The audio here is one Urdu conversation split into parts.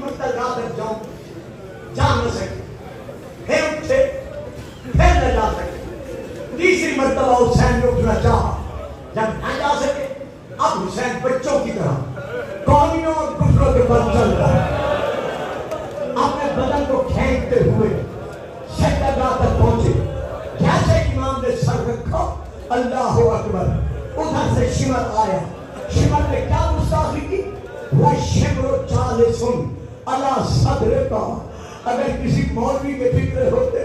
مرتضیٰ تک جاؤں، جا نہ سکے، پھر اٹھے، پھر نہ جا سکے، تیسری مرتبہ حسین نے اٹھنا چاہا، جب نہ جا سکے اب حسین بچوں کی طرح قومیوں اور کفروں کے پر چل رہا ہے، اپنے بدن کو کھینچتے ہوئے سجدہ تک پہنچے، جیسے امام نے سر رکھا اللہ اکبر، ادھر سے شمر آیا، شمر نے کیا گستاخی کی؟ وَالشِّمْرُ جَالِسٌ عَلَى صَدْرِكَ، اگر کسی مولوی کے فکر ہوتے،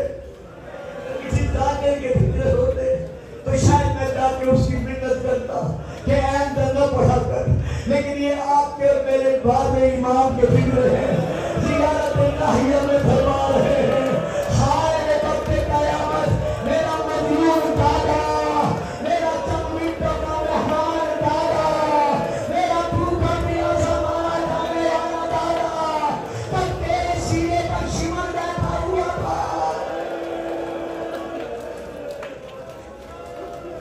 کسی دانے کے فکر ہوتے تو شاید میں جا کے اس کی منت کرتا کہ اے نہ پڑھا کر، لیکن یہ آپ کے اور میرے بعد امام کے فکر ہے، زیارت الہیہ میں